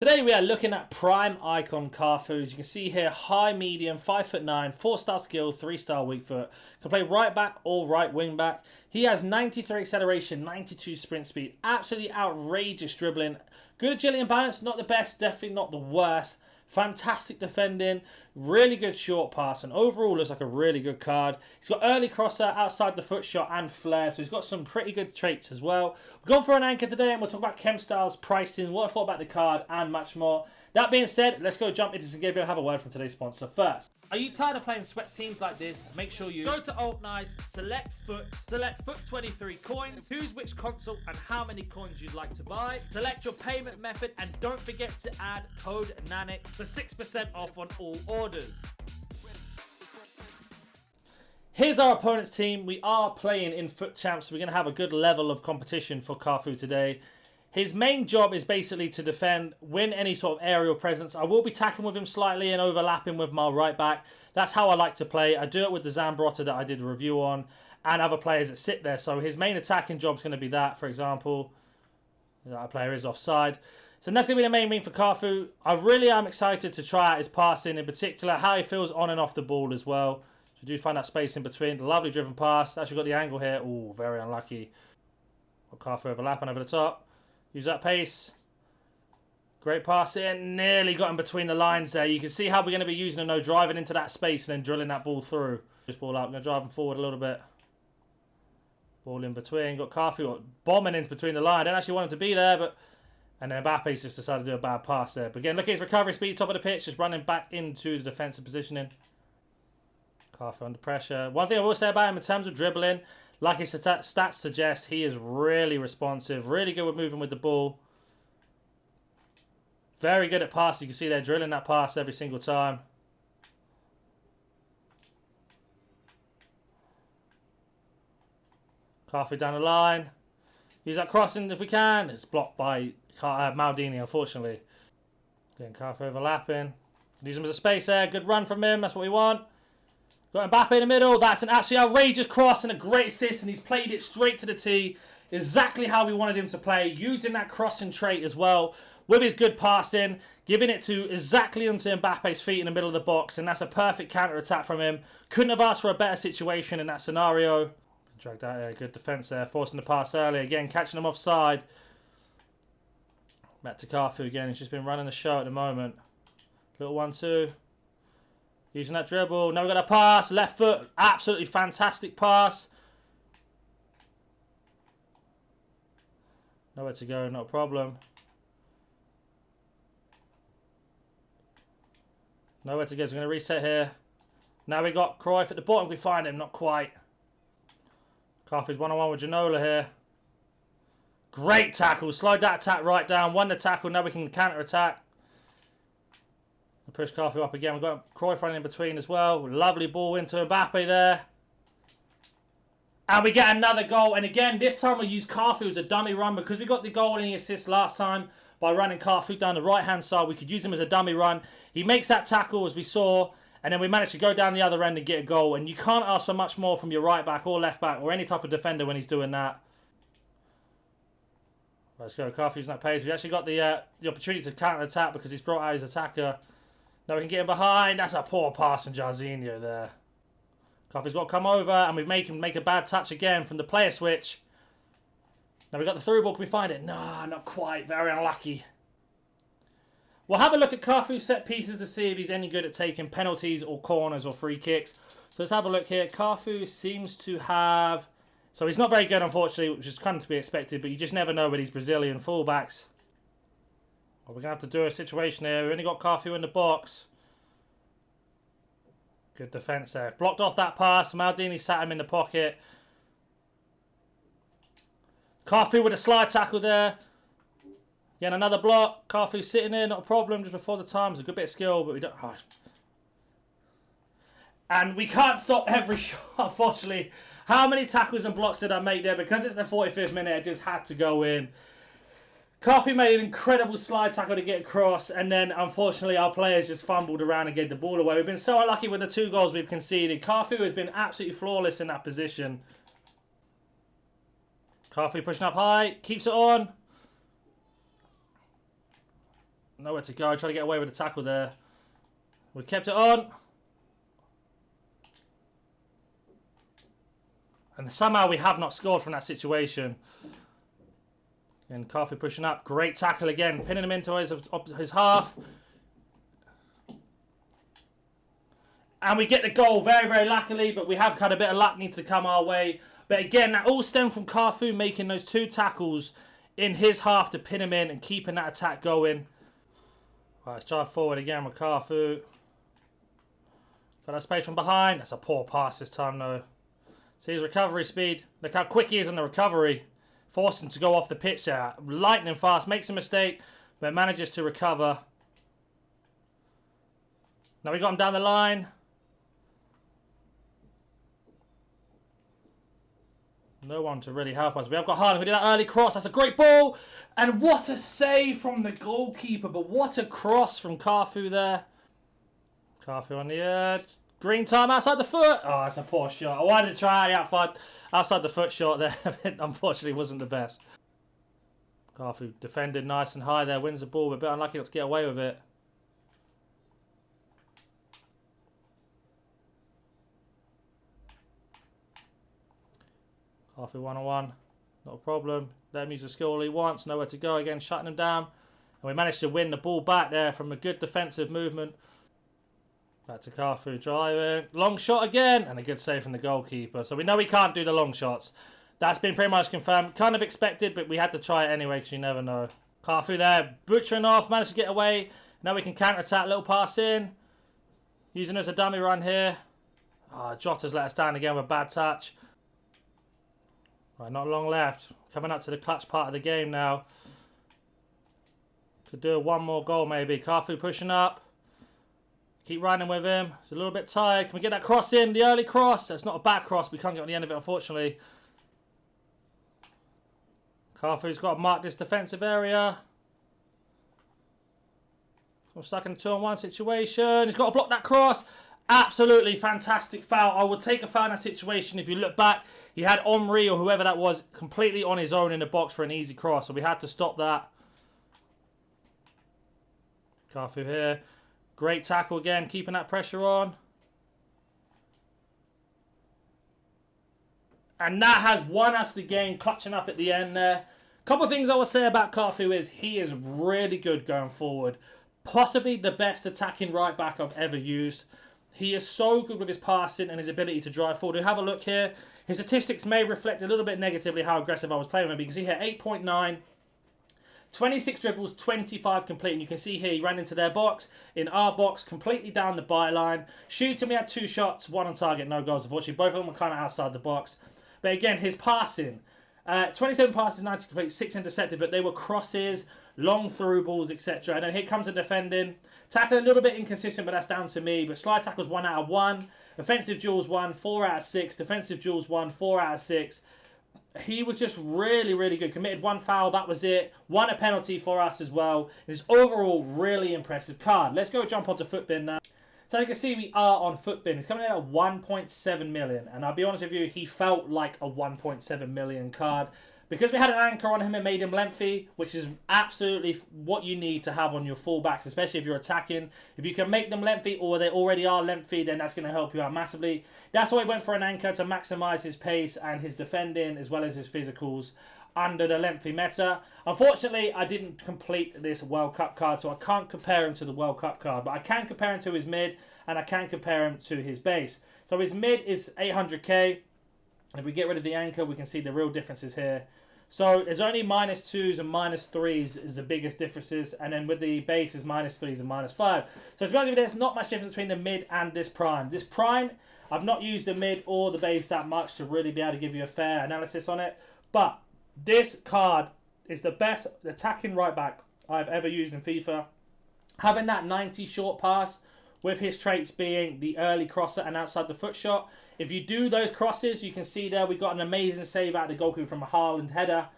Today we are looking at prime icon Cafu. As you can see here, high, medium, 5'9", 4-star skill, 3-star weak foot. Can play right back or right wing back. He has 93 acceleration, 92 sprint speed. Absolutely outrageous dribbling. Good agility and balance, not the best, definitely not the worst. Fantastic defending, really good short pass, and overall looks like a really good card. He's got early crosser, outside the foot shot, and flair, so he's got some pretty good traits as well. We're going for an anchor today, and we'll talk about chemstyles, pricing, what I thought about the card, and much more. That being said, let's go jump into this and have a word from today's sponsor first. Are you tired of playing sweat teams like this? Make sure you go to Alt Nice, select Foot 23 coins, choose which console and how many coins you'd like to buy, select your payment method, and don't forget to add code NANIC for 6% off on all orders. Here's our opponent's team. We are playing in Foot Champs, so we're going to have a good level of competition for Cafu today. His main job is basically to defend, win any sort of aerial presence. I will be tackling with him slightly and overlapping with my right back. That's how I like to play. I do it with the Zambrotta that I did a review on and other players that sit there. So his main attacking job is going to be that, for example. That player is offside. So that's going to be the main thing for Cafu. I really am excited to try out his passing, in particular how he feels on and off the ball as well. So do find that space in between. Lovely driven pass. Actually got the angle here. Ooh, very unlucky. Got Cafu overlapping over the top. Use that pace. Great pass in. Nearly got in between the lines there. You can see how we're going to be using him, driving into that space and then drilling that ball through. Just ball up. I'm going to drive him forward a little bit. Ball in between. Got Cafu bombing in between the line. I didn't actually want him to be there, but... And then Mbappe's just decided to do a bad pass there. But again, look at his recovery speed, top of the pitch, just running back into the defensive positioning. Cafu under pressure. One thing I will say about him in terms of dribbling, like his stats suggest, he is really responsive, really good with moving with the ball. Very good at pass. You can see they're drilling that pass every single time. Cafu down the line. Use that crossing if we can. It's blocked by Maldini, unfortunately. Getting Cafu overlapping. Use him as a space there. Good run from him. That's what we want. Got Mbappe in the middle. That's an absolutely outrageous cross and a great assist. And he's played it straight to the tee. Exactly how we wanted him to play. Using that crossing trait as well. With his good passing. Giving it to exactly onto Mbappe's feet in the middle of the box. And that's a perfect counter-attack from him. Couldn't have asked for a better situation in that scenario. Dragged out there. Good defence there. Forcing the pass early. Again, catching him offside. Back to Cafu again. He's just been running the show at the moment. Little 1-2. Using that dribble. Now we've got a pass. Left foot. Absolutely fantastic pass. Nowhere to go. Not a problem. Nowhere to go. So we're going to reset here. Now we got Cruyff at the bottom. We find him. Not quite. Cafu's one-on-one with Ginola here. Great tackle. Slide that attack right down. Won the tackle. Now we can counter-attack. Push Cafu up again. We've got Cruyff running in between as well. Lovely ball into Mbappe there. And we get another goal. And again, this time we use Cafu as a dummy run because we got the goal and the assist last time by running Cafu down the right-hand side. We could use him as a dummy run. He makes that tackle as we saw. And then we managed to go down the other end and get a goal. And you can't ask for much more from your right back or left back or any type of defender when he's doing that. Let's go. Cafu using that pace. We actually got the opportunity to counter-attack because he's brought out his attacker. Now we can get him behind. That's a poor pass from Jarzinho there. Cafu's got to come over and we make him make a bad touch again from the player switch. Now we got the through ball. Can we find it? No, not quite. Very unlucky. We'll have a look at Cafu's set pieces to see if he's any good at taking penalties or corners or free kicks. So let's have a look here. Cafu seems to have... So he's not very good, unfortunately, which is kind of to be expected, but you just never know with these Brazilian fullbacks. Well, we're going to have to do a situation here. We've only got Cafu in the box. Good defence there. Blocked off that pass. Maldini sat him in the pocket. Cafu with a slide tackle there. Again, another block. Cafu sitting there, not a problem, just before the time. It's a good bit of skill, but we don't... Oh. And we can't stop every shot, unfortunately. How many tackles and blocks did I make there? Because it's the 45th minute, it just had to go in. Cafu made an incredible slide tackle to get across, and then, unfortunately, our players just fumbled around and gave the ball away. We've been so unlucky with the 2 goals we've conceded. Cafu has been absolutely flawless in that position. Cafu pushing up high, keeps it on. Nowhere to go. Trying to get away with the tackle there. We kept it on. And somehow we have not scored from that situation. And Cafu pushing up. Great tackle again. Pinning him into his half. And we get the goal very, very luckily. But we have had a bit of luck need to come our way. But again, that all stemmed from Cafu making those 2 tackles in his half to pin him in and keeping that attack going. Right, let's drive forward again with Cafu. Got that space from behind. That's a poor pass this time though. See his recovery speed. Look how quick he is in the recovery. Forced him to go off the pitch there. Lightning fast. Makes a mistake. But manages to recover. Now we got him down the line. No one to really help us. We have got Haaland. We did that early cross. That's a great ball. And what a save from the goalkeeper. But what a cross from Cafu there. Cafu on the edge. Green time outside the foot. Oh, that's a poor shot. I wanted to try outside the foot shot there. It unfortunately wasn't the best. Cafu defended nice and high there. Wins the ball. We're a bit unlucky not to get away with it. Cafu 1-on-1. Not a problem. Let him use the skill all he wants. Nowhere to go again. Shutting him down. And we managed to win the ball back there from a good defensive movement. Back to Cafu driving. Long shot again. And a good save from the goalkeeper. So we know we can't do the long shots. That's been pretty much confirmed. Kind of expected, but we had to try it anyway because you never know. Cafu there. Butchering off. Managed to get away. Now we can counter-attack. Little pass in. Using as a dummy run here. Oh, Jota's let us down again with a bad touch. Right, not long left. Coming up to the clutch part of the game now. Could do one more goal maybe. Cafu pushing up. Keep running with him. He's a little bit tired. Can we get that cross in? The early cross. That's not a bad cross. We can't get on the end of it, unfortunately. Cafu's got to mark this defensive area. I'm stuck in a 2-on-1 situation. He's got to block that cross. Absolutely fantastic foul. I would take a foul in that situation. If you look back, he had Omri or whoever that was completely on his own in the box for an easy cross. So we had to stop that. Cafu here. Great tackle again, keeping that pressure on. And that has won us the game, clutching up at the end there. Couple of things I will say about Cafu is he is really good going forward. Possibly the best attacking right back I've ever used. He is so good with his passing and his ability to drive forward. We'll have a look here. His statistics may reflect a little bit negatively how aggressive I was playing with him because he hit 8.9. 26 dribbles, 25 complete. And you can see here he ran into their box, in our box, completely down the byline. Shooting, we had 2 shots, 1 on target, no goals. Unfortunately, both of them were kind of outside the box. But again, his passing, 27 passes, 90 complete, 6 intercepted, but they were crosses, long through balls, etc. And then here comes the defending. Tackling a little bit inconsistent, but that's down to me. But slide tackles 1 out of 1. Offensive duels 1, 4 out of 6. Defensive duels 1, 4 out of 6. He was just really, really good. Committed 1 foul, that was it. Won a penalty for us as well. It's overall really impressive card. Let's go jump onto Footbin now. So you can see we are on Footbin. It's coming in at 1.7 million. And I'll be honest with you, he felt like a 1.7 million card. Because we had an anchor on him, it made him lengthy, which is absolutely what you need to have on your fullbacks, especially if you're attacking. If you can make them lengthy or they already are lengthy, then that's going to help you out massively. That's why I went for an anchor to maximise his pace and his defending as well as his physicals under the lengthy meta. Unfortunately, I didn't complete this World Cup card, so I can't compare him to the World Cup card. But I can compare him to his mid and I can compare him to his base. So his mid is 800k. And if we get rid of the anchor, we can see the real differences here. So there's only -2s and -3s is the biggest differences. And then with the base is -3s and -5. So to be honest with you, there's not much difference between the mid and this prime. This prime, I've not used the mid or the base that much to really be able to give you a fair analysis on it. But this card is the best attacking right back I've ever used in FIFA. Having that 90 short pass with his traits being the early crosser and outside the foot shot. If you do those crosses, you can see there we got an amazing save out of the goalkeeper from a Haaland header.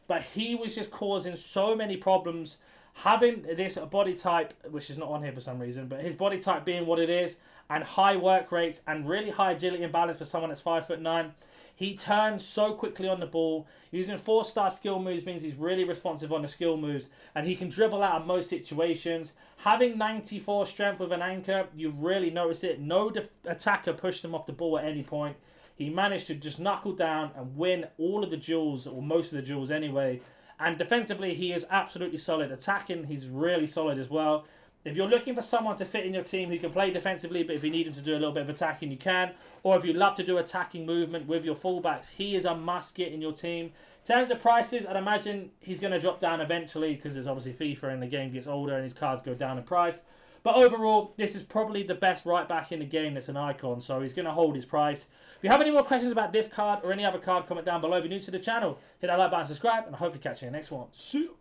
But he was just causing so many problems. Having this body type, which is not on here for some reason, but his body type being what it is, and high work rates and really high agility and balance for someone that's 5'9", He turns so quickly on the ball. Using 4-star skill moves means he's really responsive on the skill moves, and he can dribble out of most situations. Having 94 strength with an anchor, you really notice it. No attacker pushed him off the ball at any point. He managed to just knuckle down and win all of the duels, or most of the duels anyway. And defensively, he is absolutely solid. Attacking, he's really solid as well. If you're looking for someone to fit in your team who can play defensively, but if you need him to do a little bit of attacking, you can. Or if you love to do attacking movement with your fullbacks, he is a must-get in your team. In terms of prices, I'd imagine he's going to drop down eventually because there's obviously FIFA and the game gets older and his cards go down in price. But overall, this is probably the best right-back in the game that's an icon, so he's going to hold his price. If you have any more questions about this card or any other card, comment down below. If you're new to the channel, hit that like button, subscribe, and I hope to catch you in the next one. See you.